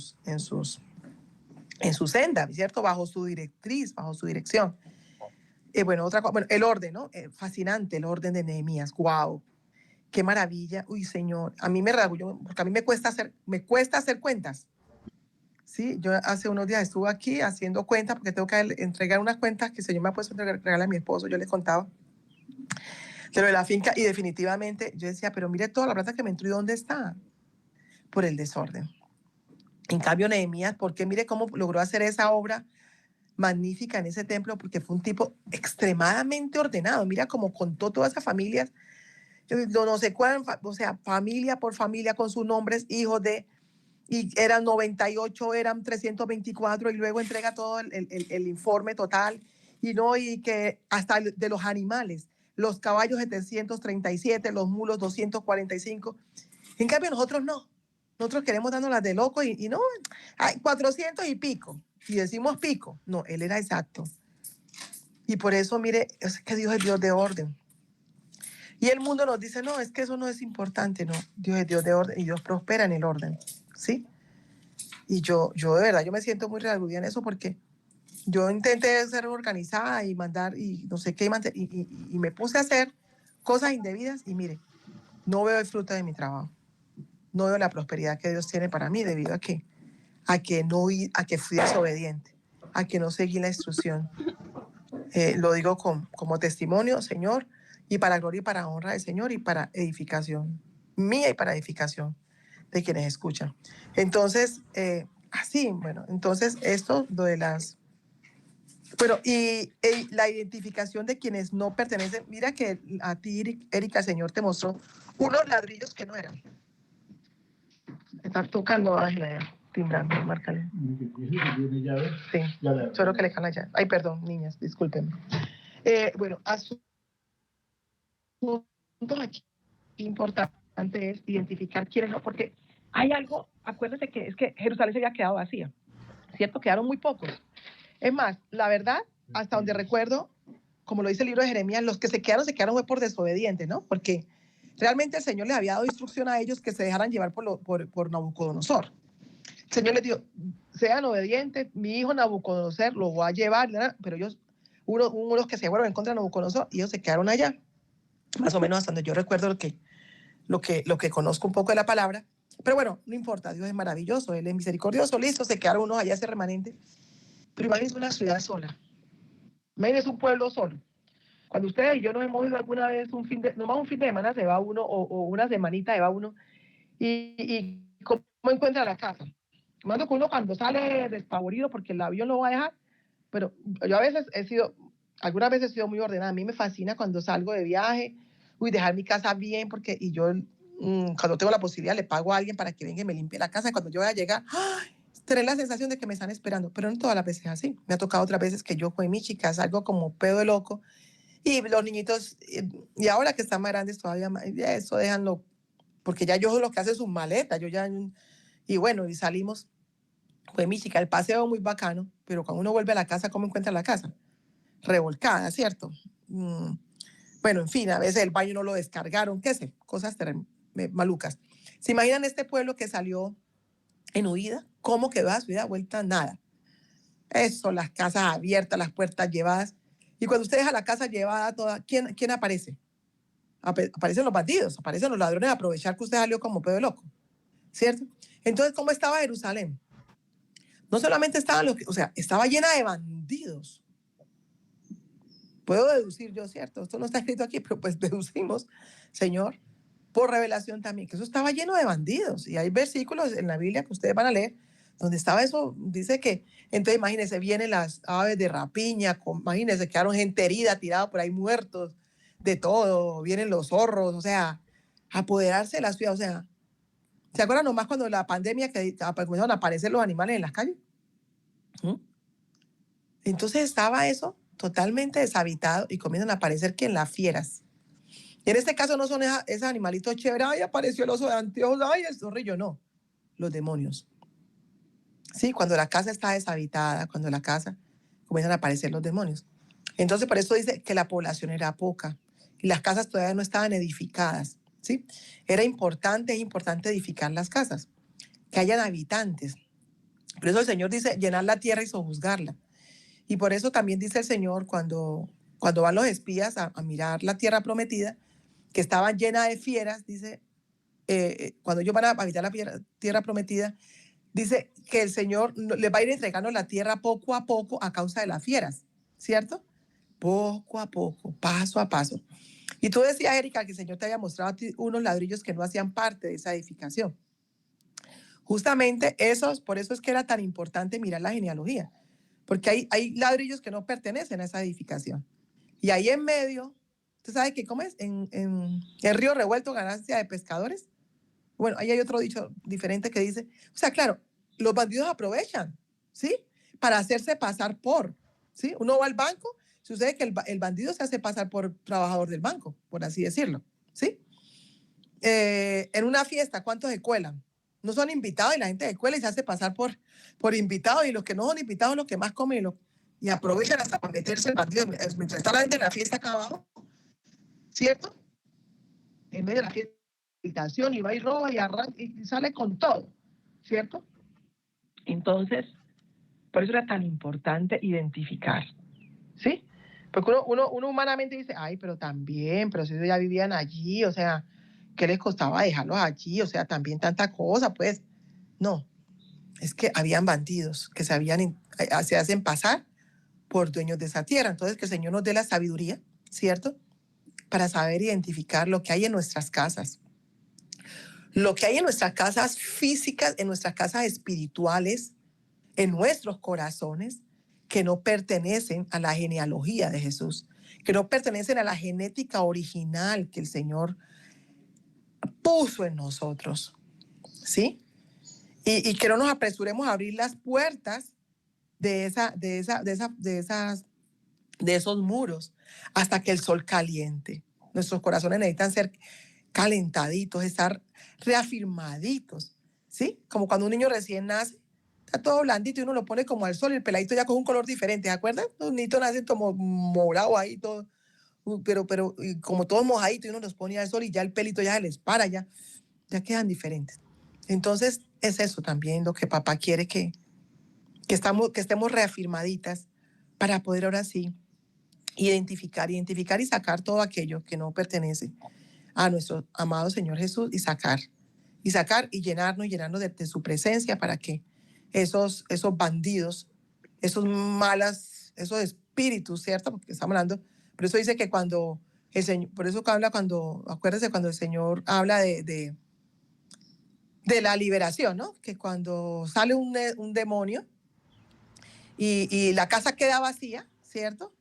senda, ¿cierto? Bajo su directriz, bajo su dirección. Bueno, otra cosa, bueno, el orden, ¿no? Fascinante el orden de Nehemías. ¡Wow! ¡Qué maravilla! Uy, Señor, a mí me rasgo, porque a mí me cuesta hacer cuentas. Sí, yo hace unos días estuve aquí haciendo cuentas porque tengo que entregar unas cuentas que el Señor me ha puesto a entregar a mi esposo, yo les contaba, de lo de la finca, y definitivamente yo decía, pero mire toda la plata que me entró y ¿dónde está? Por el desorden. En cambio, Nehemías, porque mire cómo logró hacer esa obra magnífica en ese templo, porque fue un tipo extremadamente ordenado. Mira cómo contó todas esas familias, yo no sé cuál, o sea, familia por familia con sus nombres, hijos de, y eran 98, eran 324, y luego entrega todo el informe total, y que hasta de los animales, los caballos 737, los mulos 245. En cambio, nosotros no. Nosotros queremos darnos las de loco y no, hay 400 y pico. Y decimos pico. No, él era exacto. Y por eso, mire, es que Dios es Dios de orden. Y el mundo nos dice, no, es que eso no es importante. No, Dios es Dios de orden y Dios prospera en el orden. ¿Sí? Y yo de verdad, yo me siento muy reagudida en eso porque yo intenté ser organizada y mandar y no sé qué, y me puse a hacer cosas indebidas y mire, no veo el fruto de mi trabajo. No veo la prosperidad que Dios tiene para mí debido a que fui desobediente, a que no seguí la instrucción. Lo digo como testimonio, Señor, y para gloria y para honra del Señor y para edificación mía y para edificación de quienes escuchan. Entonces, así, bueno, entonces esto de las... Bueno, y la identificación de quienes no pertenecen, mira que a ti, Erika, el Señor te mostró unos ladrillos que no eran. Está tocando, Ángela, timbrando, márcale. Sí, solo que le caen allá. Ay, perdón, niñas, discúlpenme. Bueno, asuntos aquí importante es identificar quiénes no, porque hay algo, acuérdense que es que Jerusalén se había quedado vacía, ¿cierto? Quedaron muy pocos. Es más, la verdad, hasta donde recuerdo, como lo dice el libro de Jeremías, los que se quedaron fue por desobedientes, ¿no? Porque realmente el Señor les había dado instrucción a ellos que se dejaran llevar por Nabucodonosor. El Señor les dijo, sean obedientes, mi hijo Nabucodonosor los va a llevar, ¿verdad? Pero ellos unos que se fueron en contra de Nabucodonosor y ellos se quedaron allá, más o menos hasta donde yo recuerdo lo que conozco un poco de la palabra. Pero bueno, no importa, Dios es maravilloso, Él es misericordioso, listo, se quedaron unos allá, ese remanente. Pero imagínense una ciudad sola, imagínense un pueblo solo. Cuando ustedes y yo nos hemos ido alguna vez nomás un fin de semana se va uno, o una semanita se va uno, y ¿cómo encuentra la casa? Mando que uno cuando sale despavorido porque el avión lo va a dejar, pero yo a veces algunas veces he sido muy ordenada. A mí me fascina cuando salgo de viaje, dejar mi casa bien, y yo cuando tengo la posibilidad le pago a alguien para que venga y me limpie la casa. Y cuando yo voy a llegar, ¡ay! Tener la sensación de que me están esperando, pero no todas las veces es así. Me ha tocado otras veces que yo con mi chica salgo como pedo de loco y los niñitos, y ahora que están más grandes todavía más, eso déjanlo, porque ya yo lo que hace es sus maletas, y bueno, y salimos, pues mi chica, el paseo muy bacano, pero cuando uno vuelve a la casa, ¿cómo encuentra la casa? Revolcada, ¿cierto? Bueno, en fin, a veces el baño no lo descargaron, qué sé, cosas malucas. ¿Se imaginan este pueblo que salió en huida? ¿Cómo quedó a su vida vuelta? Nada. Eso, las casas abiertas, las puertas llevadas. Y cuando usted deja la casa llevada toda, ¿quién aparece? Aparecen los bandidos, aparecen los ladrones a aprovechar que usted salió como pedo loco, ¿cierto? Entonces, ¿cómo estaba Jerusalén? No solamente estaban estaba llena de bandidos. Puedo deducir yo, ¿cierto? Esto no está escrito aquí, pero pues deducimos, Señor, por revelación también, que eso estaba lleno de bandidos. Y hay versículos en la Biblia que ustedes van a leer donde estaba eso, dice que, entonces imagínense, vienen las aves de rapiña, imagínense, quedaron gente herida, tirada por ahí muertos, de todo, vienen los zorros, o sea, apoderarse de la ciudad, o sea, ¿se acuerdan nomás cuando la pandemia que comenzaron a aparecer los animales en las calles? ¿Mm? Entonces estaba eso totalmente deshabitado y comienzan a aparecer que en las fieras. Y en este caso no son esos animalitos chéveres, ay, apareció el oso de anteojos, ay, el zorrillo, no, los demonios. Sí, cuando la casa está deshabitada, cuando la casa comienzan a aparecer los demonios. Entonces, por eso dice que la población era poca y las casas todavía no estaban edificadas, ¿sí? Es importante edificar las casas, que hayan habitantes. Por eso el Señor dice llenar la tierra y sojuzgarla. Y por eso también dice el Señor cuando van los espías a mirar la tierra prometida, que estaba llena de fieras, dice, cuando ellos van a habitar la tierra prometida, dice que el Señor les va a ir entregando la tierra poco a poco a causa de las fieras, ¿cierto? Poco a poco, paso a paso. Y tú decías, Erika, que el Señor te había mostrado a ti unos ladrillos que no hacían parte de esa edificación. Justamente por eso es que era tan importante mirar la genealogía, porque hay ladrillos que no pertenecen a esa edificación. Y ahí en medio, ¿tú sabes qué comes? En el río revuelto, ganancia de pescadores. Bueno, ahí hay otro dicho diferente que dice, o sea, claro, los bandidos aprovechan, ¿sí? Para hacerse pasar por, ¿sí? Uno va al banco, sucede que el bandido se hace pasar por trabajador del banco, por así decirlo, ¿sí? En una fiesta, ¿cuántos se cuelan? No son invitados y la gente se cuela y se hace pasar por invitados y los que no son invitados los que más comen y aprovechan hasta para meterse el bandido. Mientras está la gente en la fiesta acá abajo, ¿cierto? En medio de la fiesta y va y roba y arranca y sale con todo, ¿cierto? Entonces, por eso era tan importante identificar, ¿sí? Porque uno humanamente dice, ay, pero si ellos ya vivían allí, o sea, ¿qué les costaba dejarlos allí? O sea, también tanta cosa, pues. No, es que habían bandidos que se hacen pasar por dueños de esa tierra. Entonces, que el Señor nos dé la sabiduría, ¿cierto? Para saber identificar lo que hay en nuestras casas, lo que hay en nuestras casas físicas, en nuestras casas espirituales, en nuestros corazones, que no pertenecen a la genealogía de Jesús, que no pertenecen a la genética original que el Señor puso en nosotros, ¿sí? Y que no nos apresuremos a abrir las puertas de esos muros hasta que el sol caliente. Nuestros corazones necesitan ser calentaditos, estar reafirmaditos, ¿sí? Como cuando un niño recién nace, está todo blandito y uno lo pone como al sol y el peladito ya con un color diferente, ¿se acuerdan? Los niños nacen como morado ahí, todo, pero como todos mojaditos y uno los pone al sol y ya el pelito ya se les para, ya quedan diferentes. Entonces, es eso también lo que papá quiere que estemos reafirmaditas para poder ahora sí identificar y sacar todo aquello que no pertenece a nuestro amado Señor Jesús y sacar y llenarnos de su presencia para que esos bandidos, esos espíritus, ¿cierto? Porque estamos hablando, por eso dice que cuando el Señor, por eso habla acuérdese cuando el Señor habla de la liberación, ¿no? Que cuando sale un demonio y la casa queda vacía, ¿cierto?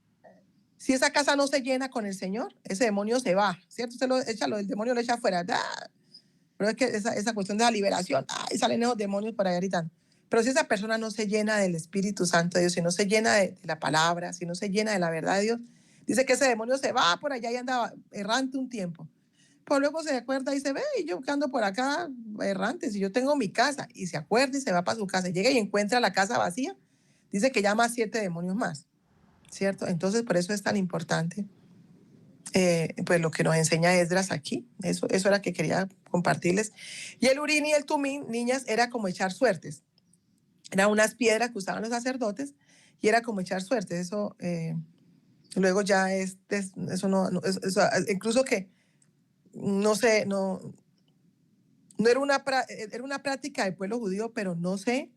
Si esa casa no se llena con el Señor, ese demonio se va, ¿cierto? El demonio lo echa afuera. ¡Ah! Pero es que esa cuestión de la liberación, ¡ay! Salen esos demonios por allá gritando. Pero si esa persona no se llena del Espíritu Santo de Dios, si no se llena de la palabra, si no se llena de la verdad de Dios, dice que ese demonio se va por allá y anda errante un tiempo. Pues luego se acuerda y se ve, y yo que ando por acá errante, si yo tengo mi casa, y se acuerda y se va para su casa, llega y encuentra la casa vacía, dice que llama a 7 demonios más, ¿cierto? Entonces por eso es tan importante pues lo que nos enseña Esdras aquí. Eso era que quería compartirles. Y el Urín y el Tumín, niñas, era como echar suertes. Eran unas piedras que usaban los sacerdotes y era como echar suertes. Eso luego ya eso incluso que no sé, no era era una práctica del pueblo judío, pero no sé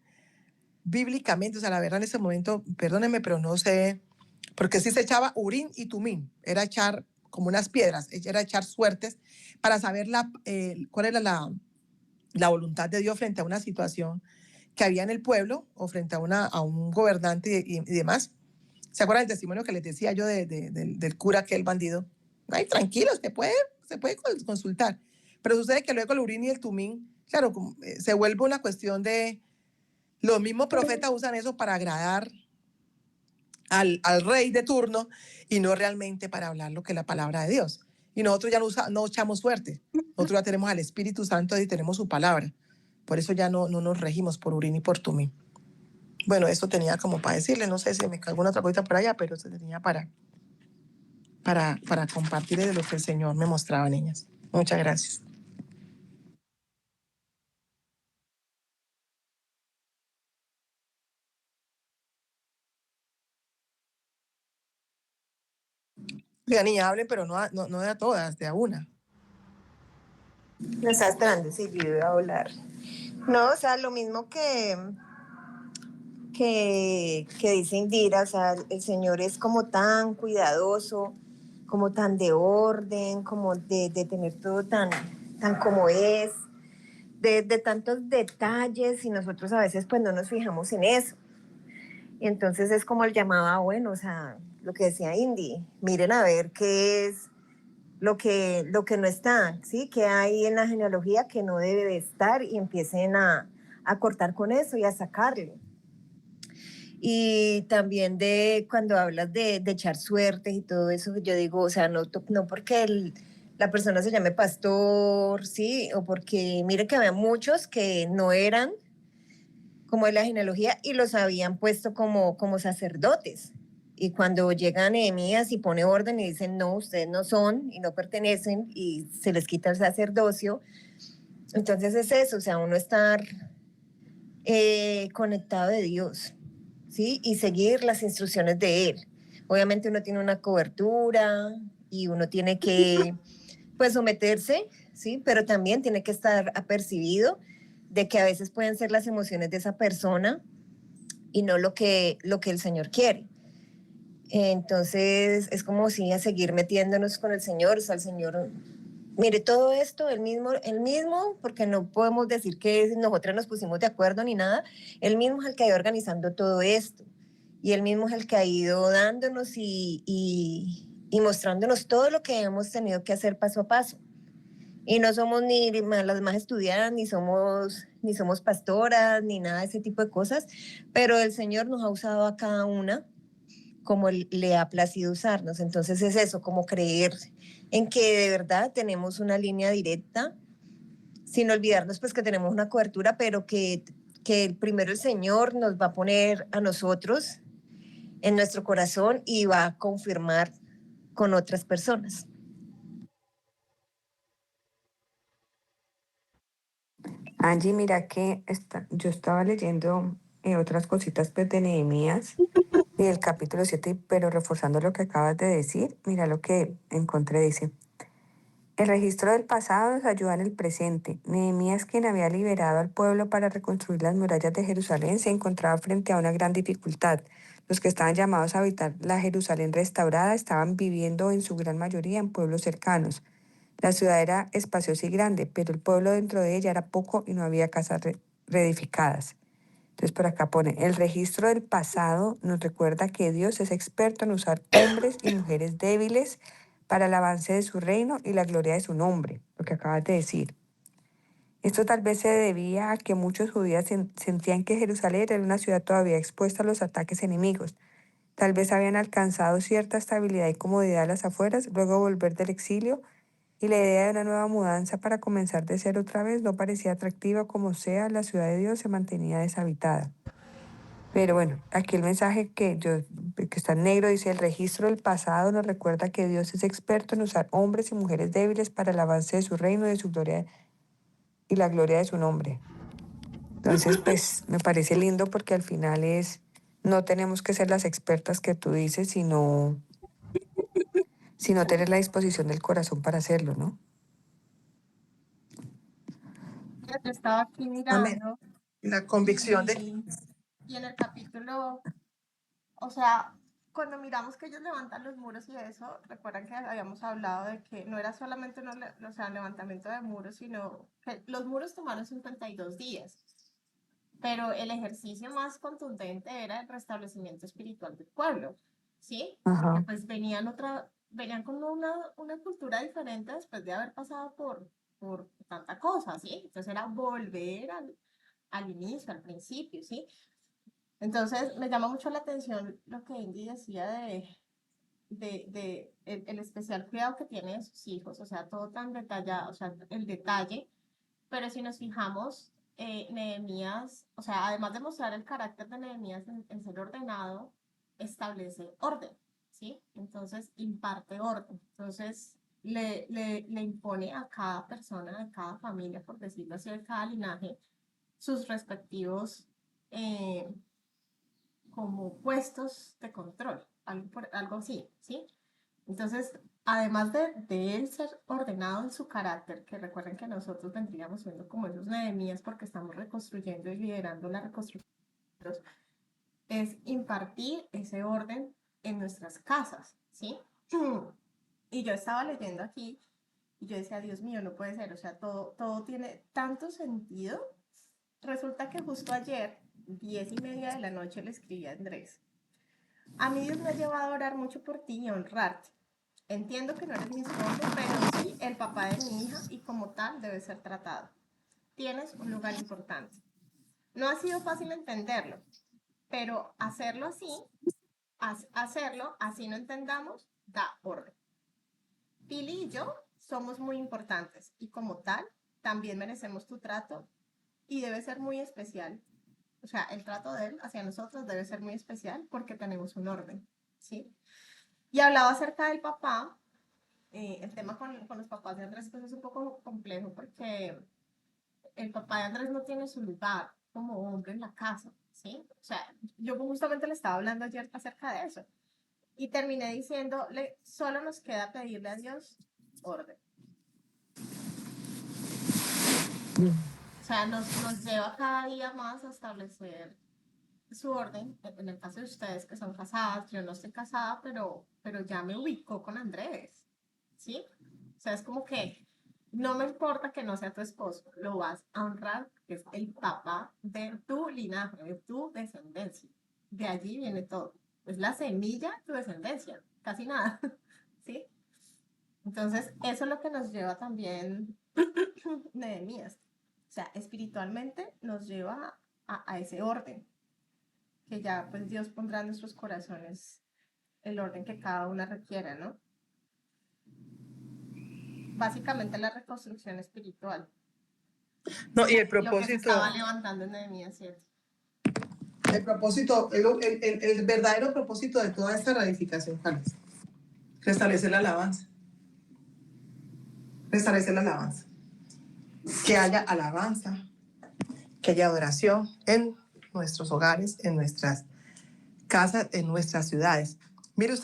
bíblicamente, o sea, la verdad en ese momento, perdónenme, pero no sé, porque sí se echaba Urín y Tumín, era echar como unas piedras, era echar suertes para saber cuál era la voluntad de Dios frente a una situación que había en el pueblo o frente a un gobernante y demás. ¿Se acuerdan del testimonio que les decía yo del cura, aquel bandido? Ay, tranquilo, se puede consultar. Pero sucede que luego el Urín y el Tumín, claro, se vuelve una cuestión de los mismos profetas usan eso para agradar al rey de turno y no realmente para hablar lo que es la palabra de Dios. Y nosotros ya no echamos suerte. Nosotros ya tenemos al Espíritu Santo y tenemos su palabra. Por eso ya no nos regimos por Urín y por Tumín. Bueno, eso tenía como para decirle, no sé si me caigo una otra cosita por allá, pero eso tenía para compartir de lo que el Señor me mostraba, niñas. Muchas gracias. Diga, niña, hablen, pero no de a todas, de a una. Me está esperando, sí, yo iba a hablar. No, o sea, lo mismo que dice Indira, o sea, el Señor es como tan cuidadoso, como tan de orden, como de tener todo tan como es, de tantos detalles y nosotros a veces pues no nos fijamos en eso. Y entonces es como el llamado, bueno, o sea, lo que decía Indy, miren a ver qué es lo que no está, ¿sí? Que hay en la genealogía que no debe de estar y empiecen a cortar con eso y a sacarlo. Y también de cuando hablas de echar suertes y todo eso, yo digo, o sea, no porque la persona se llame pastor, ¿sí? O porque, mire que había muchos que no eran como de la genealogía y los habían puesto como sacerdotes. Y cuando llega Nehemías y pone orden y dicen, no, ustedes no son y no pertenecen y se les quita el sacerdocio, entonces es eso, o sea, uno estar conectado de Dios, ¿sí? Y seguir las instrucciones de Él. Obviamente uno tiene una cobertura y uno tiene que, pues, someterse, ¿sí? Pero también tiene que estar apercibido de que a veces pueden ser las emociones de esa persona y no lo que el Señor quiere. Entonces es como si a seguir metiéndonos con el Señor, o sea, el Señor, mire todo esto, el mismo, porque no podemos decir que nosotras nos pusimos de acuerdo ni nada, él mismo es el que ha ido organizando todo esto y él mismo es el que ha ido dándonos y mostrándonos todo lo que hemos tenido que hacer paso a paso. Y no somos ni las más estudiadas, ni somos pastoras, ni nada de ese tipo de cosas, pero el Señor nos ha usado a cada una como le ha placido usarnos. Entonces es eso, como creer en que de verdad tenemos una línea directa, sin olvidarnos pues que tenemos una cobertura, pero que primero el Señor nos va a poner a nosotros en nuestro corazón y va a confirmar con otras personas. Angie, mira que yo estaba leyendo otras cositas pues, de Nehemías Y el capítulo 7, pero reforzando lo que acabas de decir, mira lo que encontré, dice. El registro del pasado nos ayuda en el presente. Nehemías, quien había liberado al pueblo para reconstruir las murallas de Jerusalén, se encontraba frente a una gran dificultad. Los que estaban llamados a habitar la Jerusalén restaurada estaban viviendo en su gran mayoría en pueblos cercanos. La ciudad era espaciosa y grande, pero el pueblo dentro de ella era poco y no había casas reedificadas. Entonces por acá pone, el registro del pasado nos recuerda que Dios es experto en usar hombres y mujeres débiles para el avance de su reino y la gloria de su nombre, lo que acabas de decir. Esto tal vez se debía a que muchos judíos sentían que Jerusalén era una ciudad todavía expuesta a los ataques enemigos. Tal vez habían alcanzado cierta estabilidad y comodidad a las afueras, luego volver del exilio, y la idea de una nueva mudanza para comenzar de cero otra vez no parecía atractiva. Como sea, la ciudad de Dios se mantenía deshabitada. Pero bueno, aquí el mensaje que está en negro dice, el registro del pasado nos recuerda que Dios es experto en usar hombres y mujeres débiles para el avance de su reino, de su gloria y la gloria de su nombre. Entonces, pues me parece lindo porque al final no tenemos que ser las expertas que tú dices, sino tener la disposición del corazón para hacerlo, ¿no? Yo estaba aquí Amén. mirando La convicción de... y en el capítulo, o sea, cuando miramos que ellos levantan los muros y eso, recuerdan que habíamos hablado de que no era solamente o sea, levantamiento de muros, sino que los muros tomaron 52 días, pero el ejercicio más contundente era el restablecimiento espiritual del pueblo, ¿sí? Porque pues venían con una cultura diferente después de haber pasado por tanta cosa, ¿sí? Entonces era volver al inicio, al principio, ¿sí? Entonces me llama mucho la atención lo que Indy decía de el especial cuidado que tiene de sus hijos, o sea, todo tan detallado, o sea, el detalle, pero si nos fijamos, Nehemías, o sea, además de mostrar el carácter de Nehemías en ser ordenado, establece orden, ¿sí? Entonces imparte orden, entonces le impone a cada persona, a cada familia, por decirlo así, a cada linaje, sus respectivos como puestos de control, algo así, ¿sí? Entonces, además de él ser ordenado en su carácter, que recuerden que nosotros vendríamos siendo como esos Nehemías porque estamos reconstruyendo y liderando la reconstrucción, es impartir ese orden en nuestras casas, ¿sí? Y yo estaba leyendo aquí y yo decía, Dios mío, no puede ser, o sea, todo tiene tanto sentido. Resulta que justo ayer, 10:30 de la noche, le escribí a Andrés. A mí Dios me ha llevado a orar mucho por ti y a honrarte. Entiendo que no eres mi esposo, pero sí el papá de mi hija y como tal debe ser tratado. Tienes un lugar importante. No ha sido fácil entenderlo, pero hacerlo así no entendamos, da orden. Pili y yo somos muy importantes y como tal también merecemos tu trato y debe ser muy especial. O sea, el trato de él hacia nosotros debe ser muy especial porque tenemos un orden, ¿sí? Y hablaba acerca del papá. El tema con los papás de Andrés pues es un poco complejo porque el papá de Andrés no tiene su lugar como hombre en la casa, ¿sí? O sea, yo justamente le estaba hablando ayer acerca de eso y terminé diciéndole, solo nos queda pedirle a Dios orden. O sea, nos lleva cada día más a establecer su orden. En el caso de ustedes que son casadas, yo no estoy casada, pero ya me ubicó con Andrés, ¿sí? O sea, es como que no me importa que no sea tu esposo, lo vas a honrar, que es el papá de tu linaje, de tu descendencia. De allí viene todo. Es la semilla de tu descendencia, casi nada, ¿sí? Entonces, eso es lo que nos lleva también Nehemías. O sea, espiritualmente nos lleva a ese orden, que ya pues Dios pondrá en nuestros corazones el orden que cada una requiera, ¿no? Básicamente la reconstrucción espiritual. No, y el Lo que se propósito, estaba levantando en Nehemías 7. el propósito, el verdadero propósito de toda esta reedificación, ¿cuál es? Restablecer la alabanza. Restablecer la alabanza. Que haya alabanza, que haya adoración en nuestros hogares, en nuestras casas en nuestras ciudades. Mire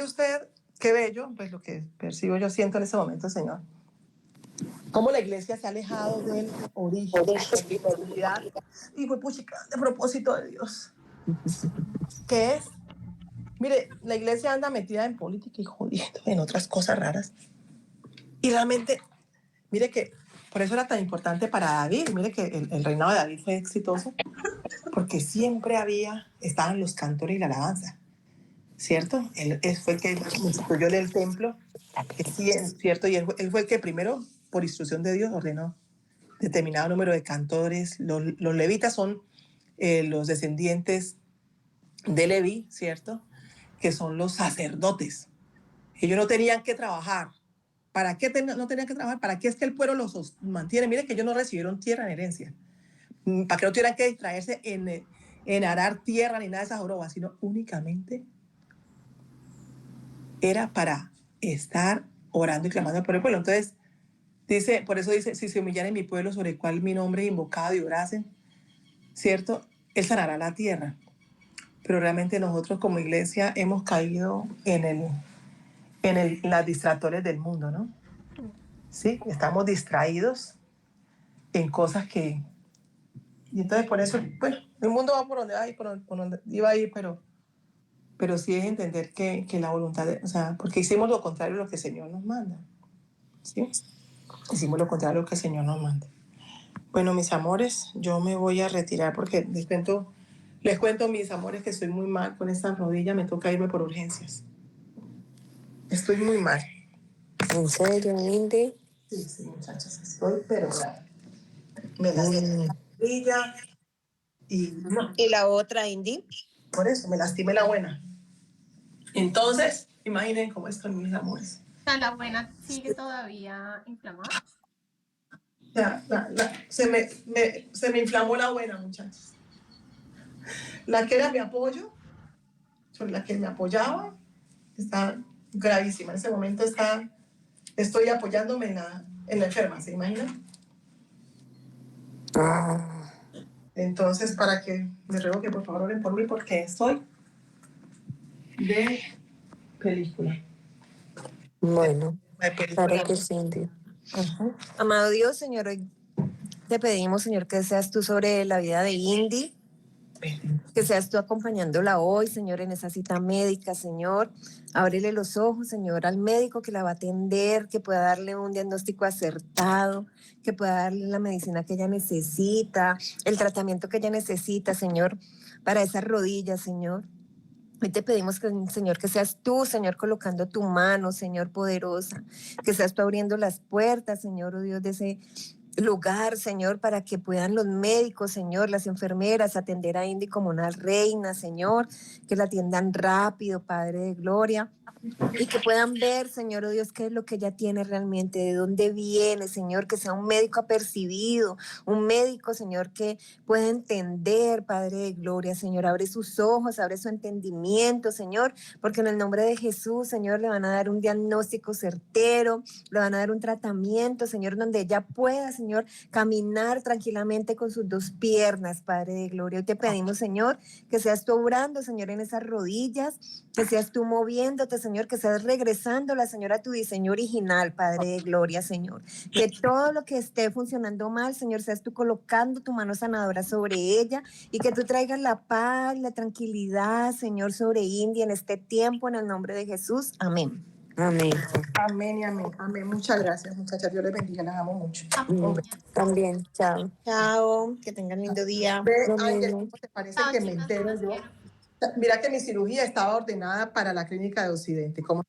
usted qué bello, pues lo que percibo yo siento en ese momento, Señor. Cómo la iglesia se ha alejado del origen, de la espiritualidad y fue puchica de propósito de Dios. ¿Qué es? Mire, la iglesia anda metida en política y jodiendo en otras cosas raras. Y realmente, mire que por eso era tan importante para David. Mire que el reinado de David fue exitoso porque siempre estaban los cantores y la alabanza, ¿cierto? Él fue el que construyó el templo, ¿cierto? Y él fue el que primero, por instrucción de Dios, ordenó determinado número de cantores. Los levitas son los descendientes de Leví, ¿cierto? Que son los sacerdotes. Ellos no tenían que trabajar. ¿Para qué no tenían que trabajar? ¿Para qué es que el pueblo los mantiene? Miren que ellos no recibieron tierra en herencia. Para que no tuvieran que distraerse en arar tierra ni nada de esas jorobas, sino únicamente era para estar orando y clamando por el pueblo. Entonces, por eso dice, si se humillan en mi pueblo sobre el cual mi nombre es invocado y orasen, ¿cierto? Él sanará la tierra. Pero realmente nosotros como iglesia hemos caído en las distractores del mundo, ¿no? Sí, estamos distraídos en cosas que... Y entonces por eso, bueno, el mundo va por donde va y por donde iba a ir, pero sí es entender que la voluntad, o sea, porque hicimos lo contrario de lo que el Señor nos manda, ¿sí? Hicimos lo contrario de lo que el Señor nos manda. Bueno, mis amores, yo me voy a retirar porque les cuento, mis amores, que estoy muy mal con esta rodilla, me toca irme por urgencias. Estoy muy mal. ¿En serio, Indy? Sí, muchachos, estoy, pero me lastimé la rodilla y no. ¿Y la otra, Indy? Por eso, me lastimé la buena. Entonces, imaginen cómo estoy, mis amores. O sea, la buena sigue todavía inflamada. Ya, se me inflamó la buena, muchachos. La que era mi apoyo, sobre la que me apoyaba, está gravísima. En ese momento estoy apoyándome en la enferma, ¿se imaginan? Entonces, para que me ruego que por favor oren por mí porque estoy de película. Bueno, De película. claro que sí, Indy. Uh-huh. Amado Dios, Señor, hoy te pedimos, Señor, que seas tú sobre la vida de Indy, que seas tú acompañándola hoy, Señor, en esa cita médica, Señor. Ábrele los ojos, Señor, al médico que la va a atender, que pueda darle un diagnóstico acertado, que pueda darle la medicina que ella necesita, el tratamiento que ella necesita, Señor, para esas rodillas, Señor. Hoy te pedimos, Señor, que seas tú, Señor, colocando tu mano, Señor, poderosa, que seas tú abriendo las puertas, Señor, oh Dios, de ese lugar, Señor, para que puedan los médicos, Señor, las enfermeras atender a Indy como una reina, Señor, que la atiendan rápido, Padre de Gloria. Y que puedan ver, Señor, oh Dios, qué es lo que ella tiene realmente, de dónde viene, Señor, que sea un médico apercibido, un médico, Señor, que pueda entender, Padre de Gloria, Señor, abre sus ojos, abre su entendimiento, Señor, porque en el nombre de Jesús, Señor, le van a dar un diagnóstico certero, le van a dar un tratamiento, Señor, donde ella pueda, Señor, caminar tranquilamente con sus dos piernas, Padre de Gloria. Hoy te pedimos, Señor, que seas tú obrando, Señor, en esas rodillas, que seas tú moviéndote, Señor, que seas regresándola, Señor, a tu diseño original, Padre de Gloria, Señor. Que todo lo que esté funcionando mal, Señor, seas tú colocando tu mano sanadora sobre ella y que tú traigas la paz, la tranquilidad, Señor, sobre Indy en este tiempo, en el nombre de Jesús. Amén. Amén. Amén y amén. Amén. Muchas gracias, muchachas. Dios les bendiga. Las amo mucho. También, chao. Chao, que tengan lindo día. Ve, Lo Ángel, mismo. ¿cómo te parece Chao, que me chicas, entero las yo? quiero. Mira que mi cirugía estaba ordenada para la clínica de Occidente. ¿Cómo?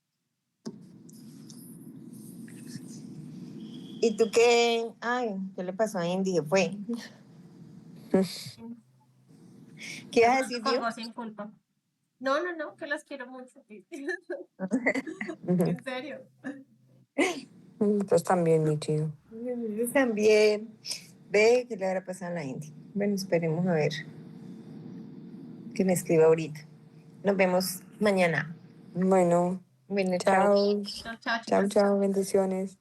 ¿Y tú qué? Ay, ¿qué le pasó a Indy? ¿Qué fue? ¿Qué ibas a decir, Dio? Colgó sin culpa. No, que las quiero mucho. En serio. Pues también, mi chido. También. Ve qué le habrá pasado a la Indy. Bueno, esperemos a ver que me escriba ahorita. Nos vemos mañana. Bueno, Bueno, chao. chao. Chao, chao, Chao, chicas. chao. Bendiciones.